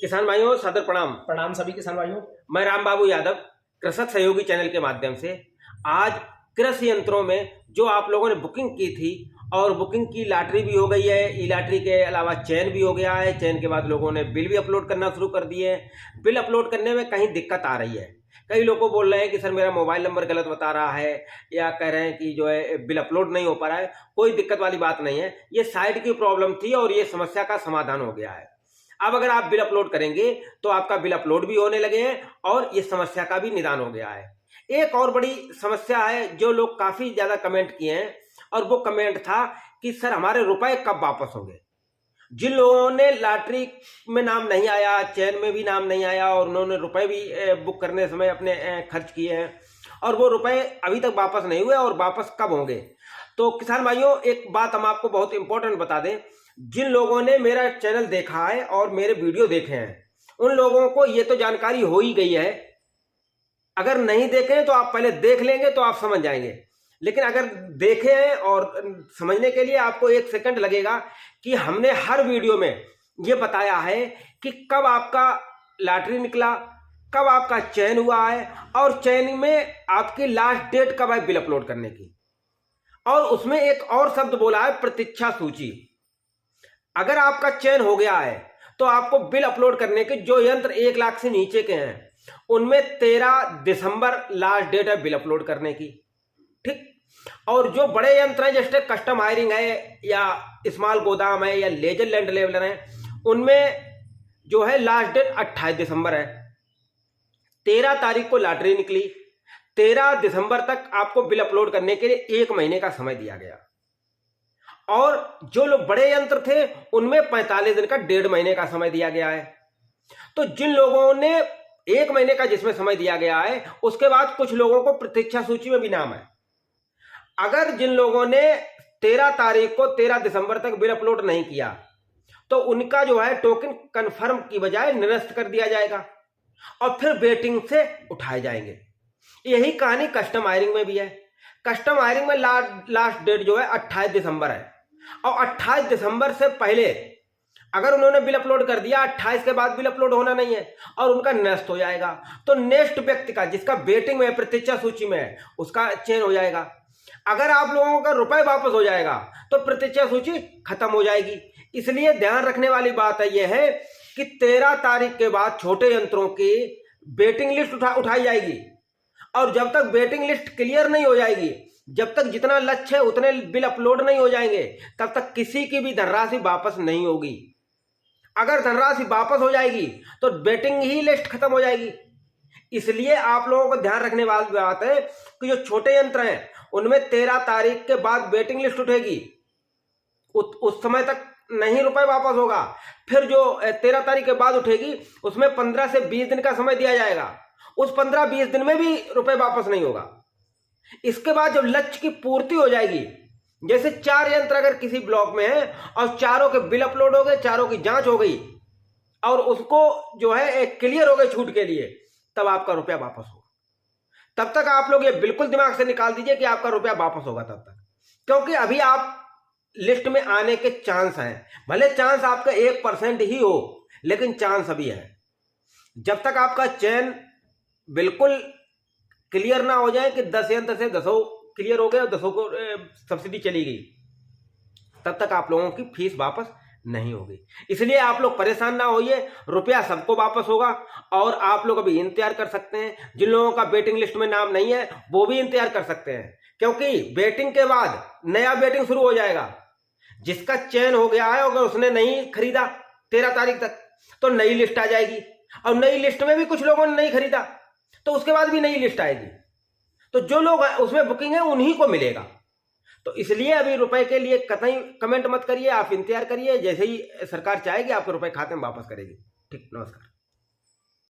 किसान भाइयों सादर प्रणाम। प्रणाम सभी किसान भाइयों। मैं राम बाबू यादव कृषक सहयोगी चैनल के माध्यम से आज कृषि यंत्रों में जो आप लोगों ने बुकिंग की थी और बुकिंग की लॉटरी भी हो गई है, ई लॉटरी के अलावा चयन भी हो गया है। चयन के बाद लोगों ने बिल भी अपलोड करना शुरू कर दिए हैं। बिल अपलोड करने में कहीं दिक्कत आ रही है। कई लोग बोल रहे हैं कि सर मेरा मोबाइल नंबर गलत बता रहा है, या कह रहे हैं कि जो है बिल अपलोड नहीं हो पा रहा है। कोई दिक्कत वाली बात नहीं है, ये साइट की प्रॉब्लम थी और ये समस्या का समाधान हो गया है। अब अगर आप बिल अपलोड करेंगे तो आपका बिल अपलोड भी होने लगे हैं और ये समस्या का भी निदान हो गया है। एक और बड़ी समस्या है जो लोग काफी ज्यादा कमेंट किए हैं, और वो कमेंट था कि सर हमारे रुपए कब वापस होंगे। जिन लोगों ने लॉटरी में नाम नहीं आया, चयन में भी नाम नहीं आया और उन्होंने रुपए भी बुक करने समय अपने खर्च किए हैं और वो रुपए अभी तक वापस नहीं हुए, और वापस कब होंगे। तो किसान भाइयों एक बात हम आपको बहुत इंपॉर्टेंट बता दें, जिन लोगों ने मेरा चैनल देखा है और मेरे वीडियो देखे हैं उन लोगों को ये तो जानकारी हो ही गई है। अगर नहीं देखे तो आप पहले देख लेंगे तो आप समझ जाएंगे, लेकिन अगर देखे हैं और समझने के लिए आपको 1 सेकंड लगेगा कि हमने हर वीडियो में ये बताया है कि कब आपका लॉटरी निकला, कब आपका चयन हुआ है और चयन में आपकी लास्ट डेट कब है बिल अपलोड करने की। और उसमें एक और शब्द बोला है, प्रतीक्षा सूची। अगर आपका चयन हो गया है तो आपको बिल अपलोड करने के जो यंत्र 1 लाख से नीचे के हैं उनमें 13 दिसंबर लास्ट डेट है बिल अपलोड करने की, ठीक। और जो बड़े यंत्र हैं जैसे कस्टम हायरिंग है या स्मॉल गोदाम है या लेजर लैंड लेवलर है, उनमें जो है लास्ट डेट 28 दिसंबर है। 13 तारीख को लॉटरी निकली, 13 दिसंबर तक आपको बिल अपलोड करने के लिए 1 महीने का समय दिया गया। और जो लोग बड़े यंत्र थे उनमें 45 दिन का 1.5 महीने का समय दिया गया है। तो जिन लोगों ने 1 महीने का जिसमें समय दिया गया है, उसके बाद कुछ लोगों को प्रतीक्षा सूची में भी नाम है। अगर जिन लोगों ने 13 तारीख को 13 दिसंबर तक बिल अपलोड नहीं किया तो उनका जो है टोकन कंफर्म की बजाय निरस्त कर दिया जाएगा और फिर वेटिंग से उठाए जाएंगे। यही कहानी कस्टम हायरिंग में भी है। कस्टम हायरिंग में लास्ट डेट जो है 28 दिसंबर है, और 28 दिसंबर से पहले अगर उन्होंने बिल अपलोड कर दिया, 28 के बाद बिल अपलोड होना नहीं है और उनका नष्ट हो जाएगा, तो नेक्स्ट व्यक्ति का जिसका वेटिंग में प्रतीक्षा सूची में है उसका चयन हो जाएगा। अगर आप लोगों का रुपए वापस हो जाएगा तो प्रतीक्षा सूची खत्म हो जाएगी। इसलिए ध्यान रखने वाली बात यह है कि 13 तारीख के बाद छोटे यंत्रों की वेटिंग लिस्ट उठाई जाएगी, और जब तक वेटिंग लिस्ट क्लियर नहीं हो जाएगी, जब तक जितना लक्ष्य है उतने बिल अपलोड नहीं हो जाएंगे, तब तक किसी की भी धनराशि वापस नहीं होगी। अगर धनराशि वापस हो जाएगी तो वेटिंग ही लिस्ट खत्म हो जाएगी। इसलिए आप लोगों को ध्यान रखने वाली बात है कि जो छोटे यंत्र हैं उनमें 13 तारीख के बाद वेटिंग लिस्ट उठेगी, उस समय तक नहीं रुपए वापस होगा। फिर जो 13 तारीख के बाद उठेगी उसमें 15 से 20 दिन का समय दिया जाएगा, उस 15-20 दिन में भी रुपए वापस नहीं होगा। इसके बाद जब लक्ष्य की पूर्ति हो जाएगी, जैसे 4 यंत्र अगर किसी ब्लॉक में है और चारों के बिल अपलोड हो गए, चारों की जांच हो गई और उसको जो है क्लियर हो गए छूट के लिए, तब आपका रुपया वापस होगा। तब तक आप लोग ये बिल्कुल दिमाग से निकाल दीजिए कि आपका रुपया वापस होगा तब तक, क्योंकि अभी आप लिस्ट में आने के चांस हैं। भले चांस आपका 1% ही हो, लेकिन चांस अभी है। जब तक आपका चयन बिल्कुल क्लियर ना हो जाए कि 10 यंत्र से 10 क्लियर हो गए और 10 को सब्सिडी चली गई, तब तक आप लोगों की फीस वापस नहीं होगी। इसलिए आप लोग परेशान ना होइए, रुपया सबको वापस होगा। और आप लोग अभी इंतजार कर सकते हैं, जिन लोगों का वेटिंग लिस्ट में नाम नहीं है वो भी इंतजार कर सकते हैं, क्योंकि वेटिंग के बाद नया वेटिंग शुरू हो जाएगा। जिसका चयन हो गया है अगर उसने नहीं खरीदा 13 तारीख तक तो नई लिस्ट आ जाएगी, और नई लिस्ट में भी कुछ लोगों ने नहीं खरीदा तो उसके बाद भी नई लिस्ट आएगी। तो जो लोग उसमें बुकिंग है उन्हीं को मिलेगा। तो इसलिए अभी रुपए के लिए कतई कमेंट मत करिए, आप इंतजार करिए, जैसे ही सरकार चाहेगी आपके रुपए खाते में वापस करेगी। ठीक, नमस्कार।